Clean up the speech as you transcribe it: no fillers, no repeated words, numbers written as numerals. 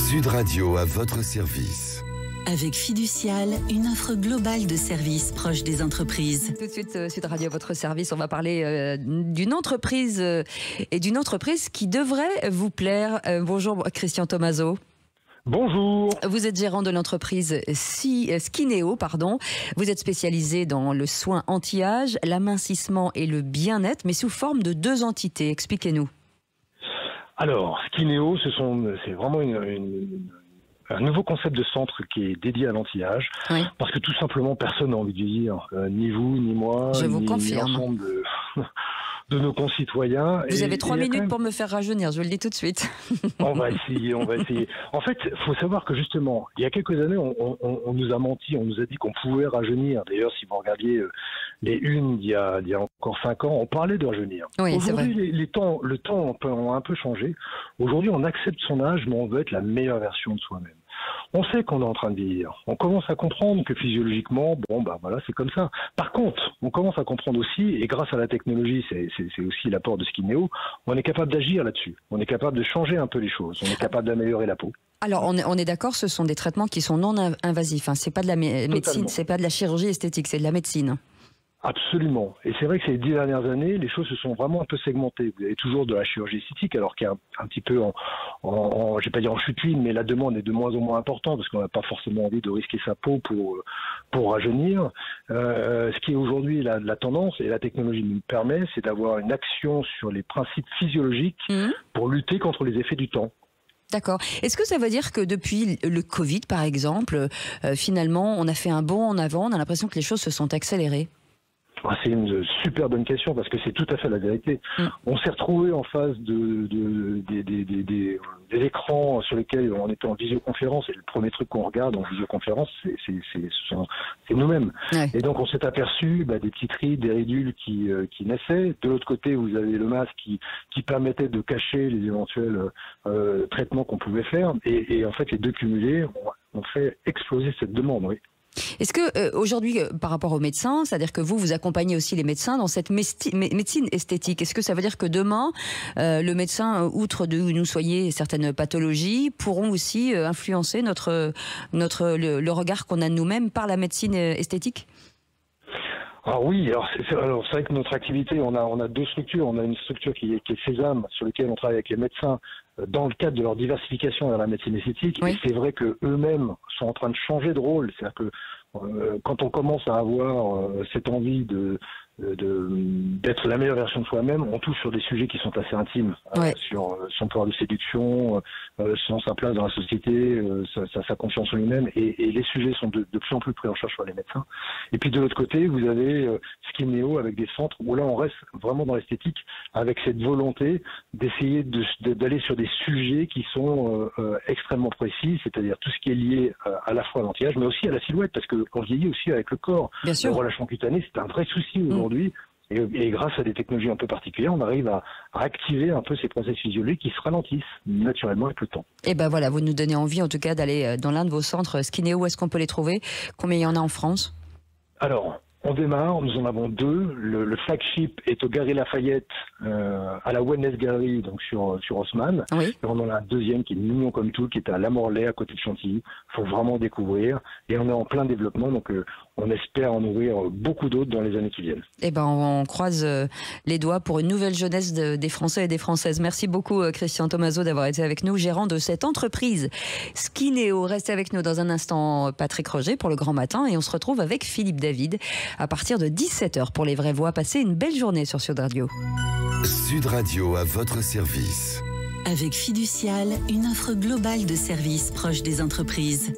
Sud Radio à votre service. Avec Fiducial, une offre globale de services proches des entreprises. Tout de suite, Sud Radio à votre service, on va parler d'une entreprise et d'une entreprise qui devrait vous plaire. Bonjour Christian Tomaso. Bonjour. Vous êtes gérant de l'entreprise Skinéo, pardon. Vous êtes spécialisé dans le soin anti-âge, l'amincissement et le bien-être, mais sous forme de 2 entités. Expliquez-nous. Alors, Skinéo, c'est vraiment un nouveau concept de centre qui est dédié à l'anti-âge, oui. Parce que tout simplement, personne n'a envie de vieillir, ni vous, ni moi, ni confirme. L'ensemble de nos concitoyens. Vous avez 3 minutes pour me faire rajeunir, je vous le dis tout de suite. On va essayer. En fait, il faut savoir que justement, il y a quelques années, on nous a menti, on nous a dit qu'on pouvait rajeunir. D'ailleurs, si vous regardiez les unes il y a encore 5 ans, on parlait de rajeunir. Oui, aujourd'hui, le temps ont un peu changé. Aujourd'hui, on accepte son âge, mais on veut être la meilleure version de soi-même. On sait qu'on est en train de vieillir. On commence à comprendre que physiologiquement, voilà, c'est comme ça. Par contre, on commence à comprendre aussi, et grâce à la technologie, c'est aussi l'apport de Skinéo, on est capable d'agir là-dessus. On est capable de changer un peu les choses. On est capable d'améliorer la peau. Alors, on est d'accord, ce sont des traitements qui sont non invasifs. Hein. C'est pas de la médecine, c'est pas de la chirurgie esthétique, c'est de la médecine. Absolument. Et c'est vrai que ces 10 dernières années, les choses se sont vraiment un peu segmentées. Vous avez toujours de la chirurgie esthétique, alors qu'il y a un petit peu je vais pas dire en chute libre, mais la demande est de moins en moins importante parce qu'on n'a pas forcément envie de risquer sa peau pour rajeunir. Ce qui est aujourd'hui la tendance, et la technologie nous permet, c'est d'avoir une action sur les principes physiologiques pour lutter contre les effets du temps. D'accord. Est-ce que ça veut dire que depuis le Covid, par exemple, finalement, on a fait un bond en avant, on a l'impression que les choses se sont accélérées ? C'est une super bonne question parce que c'est tout à fait la vérité. On s'est retrouvé en face des écrans sur lesquels on était en visioconférence, et le premier truc qu'on regarde en visioconférence, c'est nous-mêmes. Ouais. Et donc on s'est aperçu des petites rides, des ridules qui naissaient. De l'autre côté, vous avez le masque qui permettait de cacher les éventuels traitements qu'on pouvait faire. Et en fait, les deux cumulés ont fait exploser cette demande, oui. Est-ce que aujourd'hui, par rapport aux médecins, c'est-à-dire que vous accompagnez aussi les médecins dans cette médecine esthétique, est-ce que ça veut dire que demain, le médecin, outre de nous soigner certaines pathologies, pourront aussi influencer le regard qu'on a de nous-mêmes par la médecine esthétique ? Ah oui, alors c'est vrai que notre activité, on a 2 structures. On a une structure qui est Sésame, sur laquelle on travaille avec les médecins dans le cadre de leur diversification vers la médecine esthétique. Oui. Et c'est vrai que eux-mêmes sont en train de changer de rôle. C'est-à-dire que quand on commence à avoir cette envie d'être la meilleure version de soi-même, on touche sur des sujets qui sont assez intimes, ouais. Sur son pouvoir de séduction, sa place dans la société, sa confiance en lui-même, et les sujets sont de plus en plus pris en charge par les médecins. Et puis de l'autre côté, vous avez Skinéo avec des centres où là on reste vraiment dans l'esthétique, avec cette volonté d'essayer d'aller sur des sujets qui sont extrêmement précis, c'est-à-dire tout ce qui est lié à la fois à l'anti-âge, mais aussi à la silhouette, parce que on vieillit aussi avec le corps. Bien sûr. Le relâchement cutané, c'est un vrai souci aujourd'hui. Et grâce à des technologies un peu particulières, on arrive à activer un peu ces processus physiologiques qui se ralentissent naturellement avec le temps. Et ben voilà, vous nous donnez envie en tout cas d'aller dans l'un de vos centres Skinéo. Où est-ce qu'on peut les trouver? Combien il y en a en France? Alors, on démarre, nous en avons 2. Le flagship est au Galeries Lafayette, à la Wellness Gallery, donc sur Haussmann. Oui. Et on en a un deuxième qui est mignon comme tout, qui est à La Morlaix, à côté de Chantilly. Il faut vraiment découvrir. Et on est en plein développement, donc on espère en ouvrir beaucoup d'autres dans les années qui viennent. Eh ben, on croise les doigts pour une nouvelle jeunesse des Français et des Françaises. Merci beaucoup, Christian Tomaso, d'avoir été avec nous, gérant de cette entreprise Skinéo. Restez avec nous dans un instant, Patrick Roger, pour le Grand Matin. Et on se retrouve avec Philippe David à partir de 17h pour les vraies voix. Passez une belle journée sur Sud Radio. Sud Radio à votre service. Avec Fiducial, une offre globale de services proches des entreprises.